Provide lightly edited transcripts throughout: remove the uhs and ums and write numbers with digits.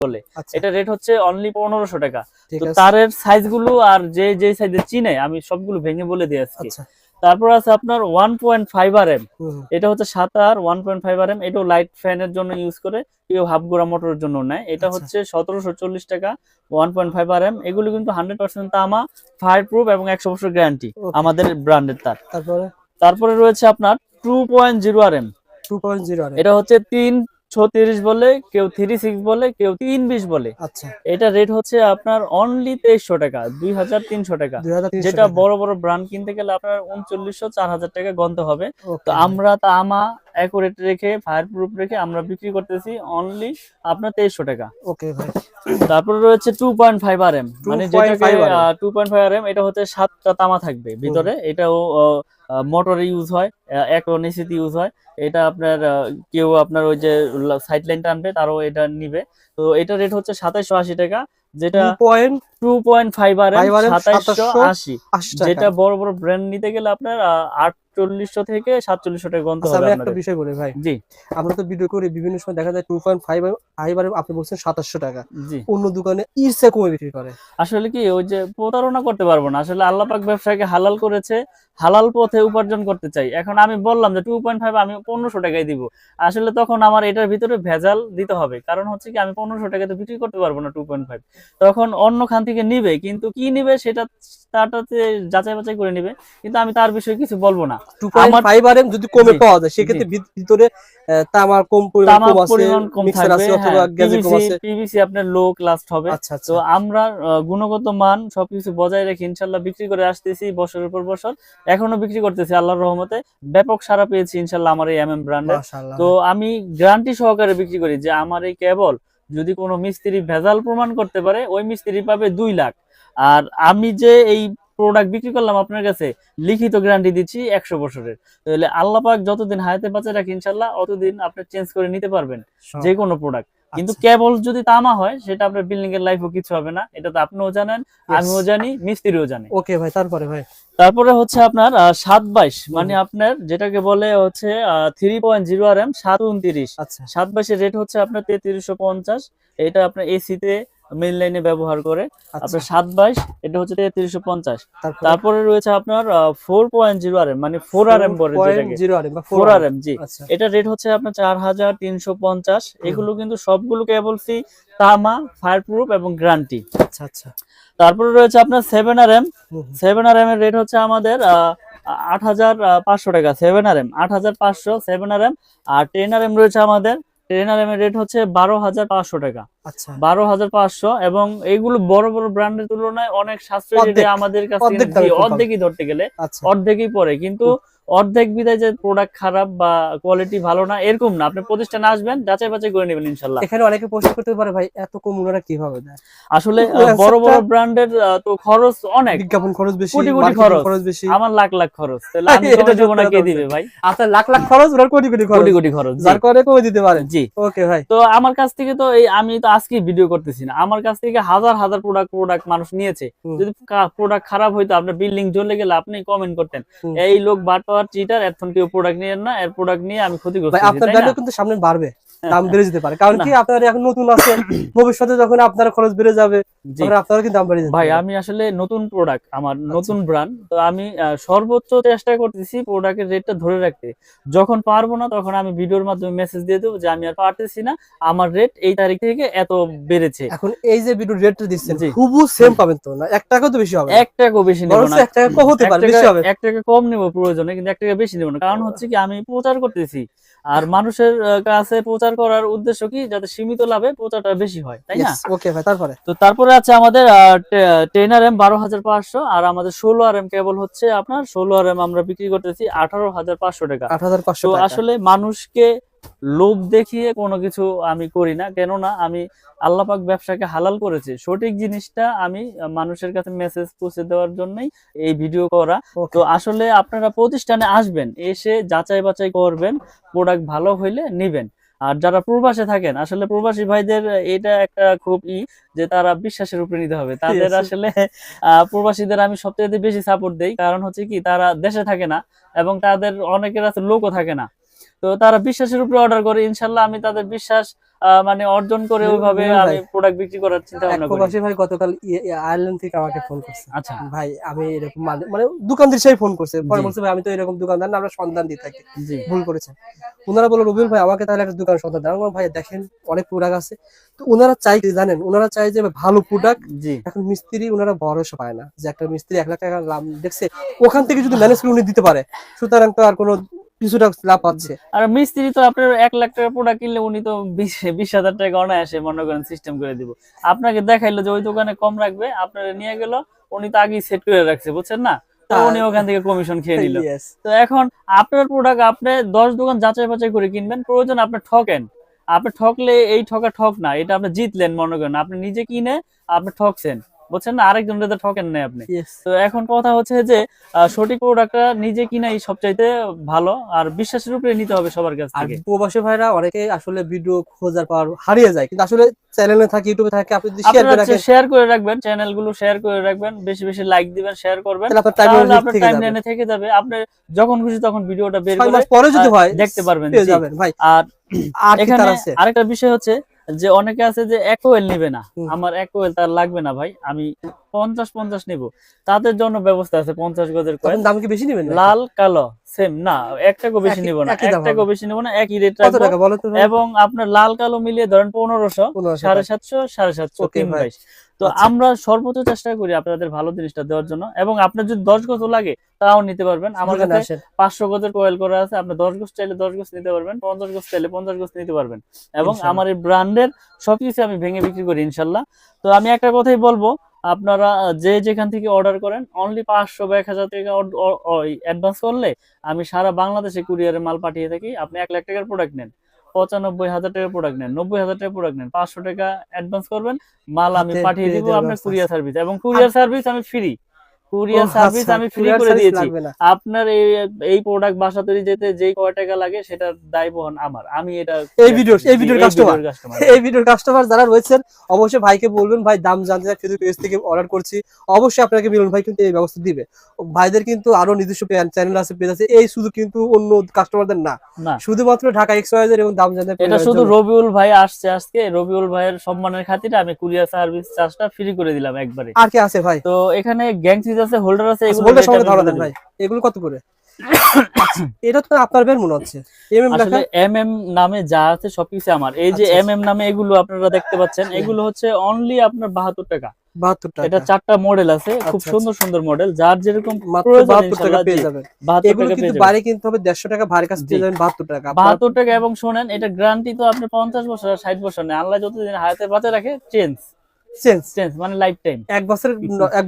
বলে, আচ্ছা এটা রেট হচ্ছে অনলি 1500 টাকা। ঠিক তো আছে। তারের সাইজ গুলো আর যে যে সাইজে চিনে আমি সবগুলো ভেঙে বলে দিই আজকে। আচ্ছা তারপর আছে আপনার 1.5 RM, হুম এটা হচ্ছে 7R 1.5 RM, এটাও লাইট ফ্যানের জন্য ইউজ করে, কেউ হাফ গোড়া মোটরের জন্য নেয়। এটা আচ্ছা হচ্ছে 1740 টাকা 1.5 RM। এগুলো কিন্তু 100% তামা, ফায়ার প্রুফ এবং 100 বছর গ্যারান্টি ওকে। আমাদের ব্র্যান্ডের তার। তারপরে তারপরে রয়েছে আপনার 2.0 RM, 2.0 আর এটা হচ্ছে 336 বলে, কেউ 36 বলে, কেউ 320 বলে। আচ্ছা এটা রেট হচ্ছে আপনার অনলি 2300 টাকা, 2300 টাকা। 2300 যেটা টাকা। বড় বড় ব্র্যান্ড কিনতে গেলে আপনার 3900 4000 টাকা গন্তে হবে। তো ওকে ভাই আমরা তামা অ্যাকুরেট রেখে, ফায়ার প্রুফ রেখে আমরা বিক্রি করতেছি অনলি আপনার 2300 টাকা। ওকে ভাই তারপরে রয়েছে 2.5 RM, মানে যেটাকে 2.5 আর 2.5 RM, এটা হচ্ছে 7টা তামা থাকবে ভিতরে। এটাও মোটরে ইউজ হয়, একরন এসিতে ইউজ হয়। এটা আপনার কেউ আপনার ওই যে সাইড লাইন টানবে তারও এটা নিবে। তো এটা রেট হচ্ছে 2780 টাকা, যেটা 2.5 RM 2780। 2780 টাকা। যেটা বড় বড় ব্র্যান্ড নিতে গেলে আপনার 4800 থেকে 4700 টাকা গন্তে আচ্ছা হবে আমি একটা আপনাদের। বিষয় বলি ভাই, জি আমরা তো ভিডিও করি বিভিন্ন সময় দেখা যায় 2.5 আর আপনি বলছেন 2700 টাকা, জি। অন্য দোকানে ইরসে কমে বিক্রি করে। আসলে কি ওই যে প্রতারণা করতে পারবো না, আসলে আল্লাহ পাক ব্যবসাকে হালাল করেছে, হালাল পথে উপার্জন করতে চাই। এখন আমি বললাম যে 2.5 আমি 1500 টাকায় দিব, আসলে তখন আমার এটার ভিতরে ভেজাল দিতে হবে। কারণ হচ্ছে কি আমি 1500 টাকায় তো বিক্রি করতে পারবো না 2.5। তখন অন্য খান থেকে নিবে, কিন্তু কি নিবে সেটা তারটাতে যাচাই বাছাই করে নিবে, কিন্তু আমি তার বিষয়ে কিছু বলবো না। আমার 2.5 আর যদি কমে জি পাওয়া যায় জি, সেক্ষেত্রে ভিতরে তামার কম পরিমাণ তামার কম আছে, পরিমাণ কম মিক্সার থাকবে, আছে অথবা হ্যাঁ গ্যাজে কম আছে। পিভিসি আপনার লো লাস্ট হবে। আচ্ছা তো আচ্ছা আমরা গুণগত মান সবকিছু বজায় রেখে ইনশাল্লাহ বিক্রি করে আসতেছি বছরের পর বছর, এখনো বিক্রি করতেছি আল্লাহর রহমতে। ব্যাপক সাড়া পেয়েছি ইনশাল্লাহ আমার এই ব্র্যান্ডের। মাশাআল্লাহ তো ভাই। আমি গ্যারান্টি সহকারে বিক্রি করি যে আমার এই কেবল যদি কোনো মিস্ত্রি ভেজাল প্রমাণ করতে পারে, ওই মিস্ত্রি পাবে 2 লাখ। আর আমি যে এই প্রোডাক্ট বিক্রি করলাম আপনার কাছে, লিখিত গ্যারান্টি দিচ্ছি 100 বছরের। তাহলে আল্লাহ পাক যতদিন হায়াতে বাঁচে রাখে ইনশাল্লাহ অতদিন আপনি চেঞ্জ করে নিতে পারবেন সব যে কোনো প্রোডাক্ট। কিন্তু আচ্ছা কেবল যদি তামা হয় সেটা আপনার বিল্ডিং এর লাইফও কিছু হবে না, এটা তো আপনিও জানেন, ইয়েস। আমিও জানি, মিস্ত্রিও জানে। ওকে ভাই তারপরে ভাই। তারপরে হচ্ছে আপনার 722, হুম মানে হুম, আপনার যেটাকে বলে হচ্ছে 3.0 RM 729। আচ্ছা 722 এর রেট হচ্ছে আপনার 3350। এটা আপনার এসিতে মেইন লাইনে ব্যবহার করে আচ্ছা আপনার 722, এটা হচ্ছে 3350। তারপরে তারপরে রয়েছে আপনার 4.0 RM, মানে 4 RM বলে যেটাকে, 4.0 আর বা 4 4 আর। RM জি। আচ্ছা এটা রেট হচ্ছে আপনার 4350। হুম এগুলো কিন্তু সবগুলো কেবলসি তামা, ফায়ার প্রুফ এবং গ্যারান্টি। আচ্ছা আচ্ছা তারপরে রয়েছে আপনার 7 RM। হুম হুম, 7 RM এর রেট হচ্ছে আমাদের 8500 টাকা। 7 RM 8500 7 RM। আর 10 RM রয়েছে আমাদের, 10 RM এর রেট হচ্ছে 12500 টাকা, আচ্ছা 12500। এবং এইগুলো বড় বড় ব্র্যান্ডের তুলনায় অনেক সাশ্রয়ী রেটে অর্ধেক আমাদের কাছ থেকে, অর্ধেক জি দামে খুব পাবেন। অর্ধেকই ধরতে গেলে আচ্ছা অর্ধেকই পড়ে, কিন্তু খুব অর্ধেক বিদায় যে প্রোডাক্ট খারাপ বা কোয়ালিটি ভালো না এরকম না। আপনি প্রতিষ্ঠানে আসবেন, যাচাই বাছাই করে নেবেন ইনশাল্লাহ। এখানে অনেকে প্রশ্ন করতে পারে ভাই এত কম ওনারা কিভাবে দেয়? আসলে তো বড় অ্যানসারটা বড় ব্র্যান্ডের তো খরচ অনেক, বিজ্ঞাপন খরচ বেশি, কোটি কোটি মার্কেটিং খরচ, খরচ বেশি। আমার লাখ লাখ খরচ, তাহলে আমি এটা কমে দিব সত্যি না, কথা কে বলছেন। দিবে ভাই? আপনার লাখ লাখ খরচ ওনার কোটি কোটি কোটি খরচ, কোটি খরচ, জি যার কারণে কমে দিতে পারে। জি। ওকে ভাই তো আমার কাছ থেকে তো এই আমি তো আজকে ভিডিও করতেছি না, আমার কাছ থেকে হাজার হাজার প্রোডাক্ট মানুষ নিয়েছে। হুম যদি প্রোডাক্ট খারাপ হইতো, আপনার বিল্ডিং জ্বলে গেলে আপনি কমেন্ট করতেন হুম। এই লোক বাটপার চিটার, এখন কেউ প্রোডাক্ট নিয়েন না, এর প্রোডাক্ট নিয়ে আমি ক্ষতিগ্রস্ত ভাই হয়েছি, আপনার তাই না? ব্র্যান্ডও কিন্তু সামনে বাড়বে, দাম বেড়ে যেতে পারে, কারণ না কি আপনারা এখন নতুন আছেন, ভবিষ্যতে যখন আপনার খরচ বেড়ে যাবে জি তখন আপনারা কিন্তু দাম বেড়ে যেতে ভাই, পারে। আমি আসলে নতুন প্রোডাক্ট, আমার আচ্ছা নতুন ব্র্যান্ড, তো আমি সর্বোচ্চ চেষ্টা করতেছি প্রোডাক্টের রেটটা ধরে রাখতে। যখন পারবো না তখন আমি ভিডিওর মাধ্যমে মেসেজ দিয়ে দেবো যে আমি আর পারতেছি না, আমার রেট এই তারিখ থেকে এত বেড়েছে। এখন এই যে ভিডিও রেটটা দিচ্ছেন জি হুবহু সেম পাবেন তো না, 1 টাকা তো বেশি হবে না, 1 টাকাও বেশি নেব বরঞ্চ না। 1 টাকা কম হতে পারে, বেশি হবে। 1 টাকা কম নেব প্রয়োজনে, কিন্তু 1 টাকা বেশি নেব না। কারণ হচ্ছে কি আমি প্রচার করতেছি, আর মানুষের কাছে প্রচার করার উদ্দেশ্য কি, যাতে সীমিত লাভে প্রচারটা বেশি হয়, তাই না? ইয়েস ওকে ভাই তারপরে তো তারপরে আছে আমাদের 10 RM 12500। আর আমাদের 16 RM কেবল হচ্ছে আপনার 16 RM আমরা বিক্রি করতেছি 18500 টাকা। 8500 তো টাকা। আসলে মানুষকে লোভ দেখিয়ে কোনো কিছু আমি করি না, কেননা আমি আল্লাহ পাক ব্যবসাকে হালাল করেছে, সঠিক জিনিসটা আমি মানুষের কাছে মেসেজ পৌঁছে দেওয়ার জন্যই এই ভিডিও করা। তো ওকে আসলে আপনারা প্রতিষ্ঠানে আসবেন, এসে যাচাই বাছাই করবেন, প্রোডাক্ট ভালো হইলে নিবেন। আর যারা প্রবাসে থাকেন, আসলে প্রবাসী ভাইদের এটা একটা খুব যে তারা বিশ্বাসের উপরে নিতে হবে তাদের। ইয়েস আসলে প্রবাসীদের আমি সবচেয়ে বেশি সাপোর্ট দেই, কারণ হচ্ছে কি তারা দেশে থাকে না, এবং তাদের অনেকের আছে লোকও থাকে না। তো তারা বিশ্বাসের উপরে অর্ডার করে, ইনশাল্লাহ আমি তাদের বিশ্বাস মানে অর্জন করে মিলন ওইভাবে ভাই, আমি প্রোডাক্ট বিক্রি করার চিন্তা এক ভাবনা করি। প্রবাসী ভাই গতকাল আয়ারল্যান্ড থেকে আমাকে ফোন করছে। আচ্ছা। ভাই আমি এরকম মানে দোকানদার হিসেবে ফোন করছে, পরে জি। বলছে ভাই আমি তো এরকম দোকানদার না, আমরা সন্ধান দিয়ে থাকি, জি। ভুল করেছেন। ওনারা বললো রবিউল ভাই আমাকে তাহলে একটা দোকান সন্ধান দেন। আমি বললাম, ভাই দেখেন অনেক প্রোডাক্ট আছে, তো ওনারা চাই কি জানেন, ওনারা চাই যে ভালো প্রোডাক্ট। জি। এখন মিস্ত্রি ওনারা ভরসা পায় না যে একটা মিস্ত্রি 1 লাখ টাকা লাভ দেখছে, ওখান থেকে যদি ম্যানেজ করে উনি দিতে পারে, সুতরাং তো আর কোনো কিছুটা লাভ পাচ্ছে। আর মিস্ত্রি তো আপনার 1 লাখ টাকার প্রোডাক্ট কিনলে উনি তো 20,000 টাকা অনায়াসে মনে করেন সিস্টেম করে দিব। আপনাকে দেখাইলো যে ওই দোকানে কম রাখবে, আপনারা নিয়ে গেল, উনি তো আগেই সেট করে রাখছে, বুঝছেন না, তো উনি ওখান থেকে কমিশন খেয়ে নিল। Yes. তো এখন আপনার প্রোডাক্ট আপনি 10 দোকান যাচাই বাছাই করে কিনবেন, প্রয়োজন আপনি ঠকেন, আপনি ঠকলে এই ঠক না, এটা আপনি জিতলেন মনে করেন, আপনি নিজে কিনে আপনি ঠকছেন, বুঝছেন না, আরেকজনের তো ঠকেন নাই আপনি। Yes. তো এখন কথা হচ্ছে যে সঠিক প্রোডাক্টটা নিজে কিনাই সবচাইতে ভালো, আর বিশ্বাসের উপরে নিতে হবে সবার কাছ আর থেকে। প্রবাসী ভাইরা অনেকে আসলে ভিডিও খোঁজার পর হারিয়ে যায়, কিন্তু আসলে চ্যানেলে থাকে, ইউটিউবে থাকে, আপনি যদি শেয়ার করে আপনারা রাখেন শেয়ার করে রাখবেন, চ্যানেলগুলো শেয়ার করে রাখবেন, বেশি বেশি লাইক দিবেন, শেয়ার করবেন, তাহলে আপনার তাহলে টাইমলাইনে আপনার থেকে টাইম যাবে। লাইনে থেকে যাবে, আপনি যখন খুশি তখন ভিডিওটা বের 6 করে মাস পরে যদি হয় দেখতে পারবেন। পেয়ে জি। যাবেন ভাই। আর আর কি এখানে তার আছে? আরেকটা বিষয় হচ্ছে যে অনেকে আছে যে অ্যাকোয়েল নিবে না, হুম। আমার অ্যাকোয়েল তার লাগবে না ভাই, আমি 50 নিব, তাদের জন্য ব্যবস্থা আছে 50 গজের কয়েল, তখন দাম কি বেশি নেবেন নাকি? লাল কালো সেম না, 1 টাকাও বেশি একই- নিব না, একই 1 দাম টাকাও হবে। বেশি নিব না, একই রেট কত রাখবো। টাকা বলো তো ভাই? এবং আপনার লাল কালো মিলিয়ে ধরেন 1500, 1500 750, 750, ওকে ভাই। 322। তো আচ্ছা। আমরা সর্বোচ্চ চেষ্টা করি আপনাদের ভালো জিনিসটা দেওয়ার জন্য, এবং আপনার যদি 10 গজ লাগে তাও নিতে পারবেন, আমার দোকানে কাছে আসেন। 500 গজের কয়েল করা আছে, আপনি 10 গজ চাইলে 10 গজ নিতে পারবেন, 50 গজ চাইলে 50 গজ নিতে পারবেন, এবং ইনশাআল্লাহ। আমার এই ব্র্যান্ডের সবকিছু আমি ভেঙে বিক্রি করি ইনশাল্লাহ। তো আমি একটা কথাই বলবো, আপনারা যে যেখান থেকে অর্ডার করেন অনলি 500 বা 1000 টাকা অ্যাডভান্স করলে আমি সারা বাংলাদেশে কুরিয়ারে মাল পাঠিয়ে থাকি। আপনি 1 লাখ টাকার প্রোডাক্ট নেন, 95,000 টাকার প্রোডাক্ট নেন, 90,000 টাকার প্রোডাক্ট নেন, 500 টাকা অ্যাডভান্স করবেন, মাল আমি হাতে পাঠিয়ে পেয়ে দিব যাওয়ার আপনার ব্যবস্থা কুরিয়ার আছে। সার্ভিস, এবং কুরিয়ার সার্ভিস আমি ফ্রি, কুরিয়ার ও সার্ভিস আচ্ছা, আমি ফ্রি কুরিয়ার করে সার্ভিস দিয়েছি। লাগবে না। আপনার এই প্রোডাক্ট বাসা তৈরি যেতে যেই কয় টাকা লাগে সেটার দায় বহন আমার, আমি এটা এই ভিডিওর কাস্টমার, কাস্টমার। এই ভিডিওর কাস্টমার যারা রয়েছেন অবশ্যই ভাইকে বলবেন, ভাই দাম জানতে চাই, ফেসবুক পেজ থেকে অর্ডার করছি, অবশ্যই আপনাকে মিলন ভাই কিন্তু এই ব্যবস্থা দিবে। ভাইদের কিন্তু আরো নিজস্ব চ্যানেল আছে, পেজ আছে, এই শুধু কিন্তু অন্য কাস্টমারদের না, না, শুধুমাত্র ঢাকা XYZ এবং দাম জানতে এটা শুধু রবিউল ভাই আসছে আজকে, রবিউল ভাইয়ের সম্মানের খাতিরে আমি কুরিয়ার সার্ভিস চার্জটা ফ্রি করে দিলাম একবারে। আর কি আছে ভাই? তো এখানে গ্যাং সুইচ আছে, হোল্ডার আছে, এগুলো হোল্ডার rate সঙ্গে আমি ধরা বলে দেন দেব। ভাই, এগুলো কত করে? আচ্ছা, এটা তো আপনার বের মনে হচ্ছে এমএম লেখা। আসলে এমএম নামে যা আছে সবকিছু আমার, এই যে আচ্ছা, এমএম নামে এগুলো আপনারা দেখতে পাচ্ছেন, এগুলো হচ্ছে অনলি আপনার 72 টাকা। 72 এটা টাকা, 4টা মডেল আছে, খুব আচ্ছা, সুন্দর সুন্দর মডেল, যার যেরকম মাত্র প্রয়োজন 72 টাকা ইনশাআল্লাহ পেয়ে জি, যাবেন। 72 এগুলো টাকা কিন্তু পেয়ে যাবেন। বাইরে কিনতে হবে 150 টাকা, ভাইয়ের কাছে পেয়ে জি। যাবেন 72 টাকা। 72 টাকা, এবং শোনেন এটা গ্যারান্টি তো আপনি 50 বছর আর 60 বছর নেই, আল্লাহ যতদিন হায়াতে বাঁচে রাখে চেঞ্জ চেঞ্জ চেঞ্জ মানে লাইফ টাইম, 1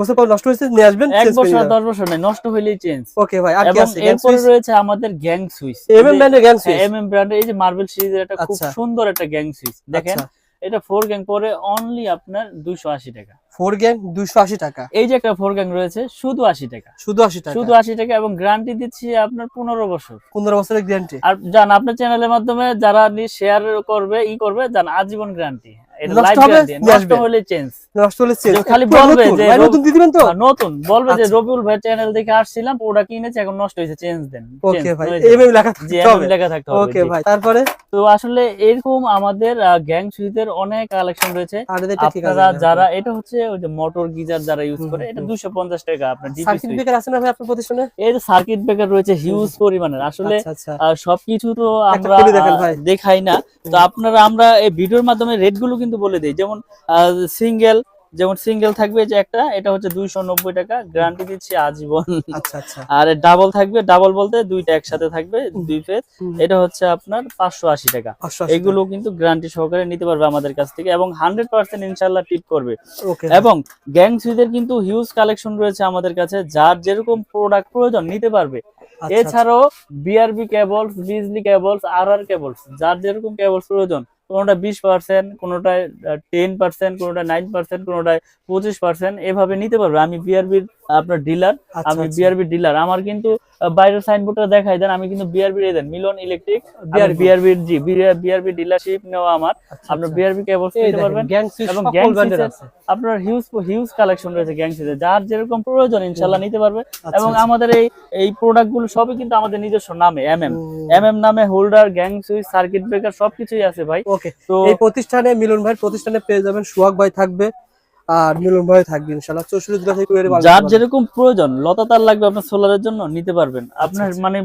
বছর পর নষ্ট হয়েছে নিয়ে আসবেন, 1 চেঞ্জ করে বছর আর নিয়ে 10 বছর নেই, নষ্ট হইলেই চেঞ্জ। ওকে ভাই। আর কি এবং আছে? গ্যাং এরপরে সুইচ, রয়েছে আমাদের গ্যাং সুইচ, এমএম ব্র্যান্ডের গ্যাং সুইচ। এমএম ব্র্যান্ডের এই যে মার্বেল সিরিজের একটা খুব আচ্ছা। সুন্দর একটা গ্যাং সুইচ দেখেন, আচ্ছা, এটা 4 গ্যাং পরে অনলি আপনার 280 টাকা। 4 গ্যাং 280 টাকা, এই যে একটা 4 গ্যাং রয়েছে শুধু 80 টাকা, শুধু 80 টাকা, শুধু 80 টাকা, এবং গ্যারান্টি দিচ্ছি আপনার 15 বছর। 15 বছরের গ্যারান্টি। আর জান আপনার চ্যানেলের মাধ্যমে যারা শেয়ার করবে করবে, জান আজীবন গ্যারান্টি, এটা নষ্ট লাইফ হবে, গ্যারান্টি, নিয়ে নষ্ট আসবে। হলে চেঞ্জ। নষ্ট হলে চেঞ্জ, খালি বলবে যে ভাই নতুন দিয়ে দিবেন তো। নতুন বলবে যে আচ্ছা। রবিউল ভাই চ্যানেল দেখে আসছিলাম, প্রোডাক্ট কিনেছি, এখন নষ্ট হয়েছে, চেঞ্জ দেন। ওকে ভাই, হয়ে যাবে। এমএম লেখা জি, থাকতে হবে। লেখা থাকতে হবে। ওকে জি। ভাই, তারপরে তো আসলে এরকম আমাদের গ্যাং সুইচের অনেক কালেকশন রয়েছে। আর এটা কি কাজ? আপনারা যারা এটা হচ্ছে ওই যে মোটর গিজার যারা ইউজ হুম, করে, এটা হুম। 250 টাকা আপনার ডিপি সার্কিট সুইচ। ব্রেকার আছে না ভাই আপনার প্রতিষ্ঠানে? এর সার্কিট ব্রেকার রয়েছে হিউজ পরিমাণের, আসলে আচ্ছা, আচ্ছা। সবকিছু তো একটা আমরা খুলে দেখেন ভাই। দেখাই না, তো আপনারা আমরা এই ভিডিওর মাধ্যমে রেট গুলো কিন্তু বলে দিই। যেমন সিঙ্গেল থাকবে যে একটা, এটা হচ্ছে 290 টাকা, গ্যারান্টি দিচ্ছি আজীবন। আচ্ছা, আচ্ছা। আর ডাবল থাকবে, ডাবল বলতে দুইটা একসাথে থাকবে, দুই ফেজ, হুম। এটা হচ্ছে আপনার 580 টাকা। 580 এগুলো কিন্তু গ্যারান্টি সহকারে নিতে পারবে আমাদের কাছ থেকে, এবং 100% ইনশাআল্লাহ টিপ করবে। ওকে। এবং গ্যাং সুইচের কিন্তু হিউজ কালেকশন রয়েছে আমাদের কাছে, যার যেরকম প্রোডাক্ট প্রয়োজন নিতে পারবে। আচ্ছা, এছাড়াও বিআরবি কেবলস, বিজলি কেবলস, আরআর কেবলস, যার যেরকম কেবলস প্রয়োজন, কোনোটা 20%, কোনোটায় 10%, কোনোটা 9%, কোনোটায় 25%, এভাবে নিতে পারবে। আমি বিআরবির আপনার ডিলার, আচ্ছা, আমি আচ্ছা। BRB dealer. আমার কিন্তু বাইরের সাইনবোর্ডটা দেখাই দেন, আমি কিন্তু বিআরবি এজেন্ট, মিলন ইলেকট্রিক, BRB বিআরবি জি বিআরবি ডিলারশিপ নেওয়া আমার। আচ্ছা, আপনার আচ্ছা। বিআরবি কেবলস এই নিতে দেখেন পারবেন গ্যাং সুইচ এবং সকল গ্যাং ব্র্যান্ডের সুইচের আছে। আপনার হিউজ কালেকশন রয়েছে গ্যাং সুইচের, যার যেরকম প্রয়োজন ইনশাআল্লাহ নিতে পারবে। আচ্ছা, এবং আচ্ছা। আমাদের এই প্রোডাক্ট গুলো সবই কিন্তু আমাদের নিজস্ব নামে, হুম। এমএম নামে, holder, gang switch, circuit breaker সবকিছুই আছে ভাই। ওকে, তো এই প্রতিষ্ঠানে মিলন ভাইয়ের প্রতিষ্ঠানে পেয়ে যাবেন সোহাগ ভাই থাকবে আর মিলন ভাই থাকবে ইনশাআল্লাহ 64 জেলা থেকে কুরিয়ারে মাল নিতে যার পারবেন। যেরকম প্রয়োজন, লতা তার লাগবে আপনার সোলারের জন্য নিতে পারবেন। আপনার আচ্ছা। মানে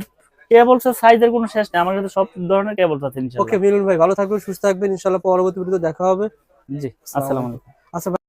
কেবলসের সাইজের কোনো শেষ নেই, আমার কাছে সব ধরনের কেবলস আছে ওকে ইনশাআল্লাহ। মিলন ভাই ভালো থাকবেন, সুস্থ থাকবেন, ইনশাআল্লাহ পরবর্তী ভিডিওতে দেখা হবে। জি, আসসালামু আসসালামু আলাইকুম। আলাইকুম। আচ্ছা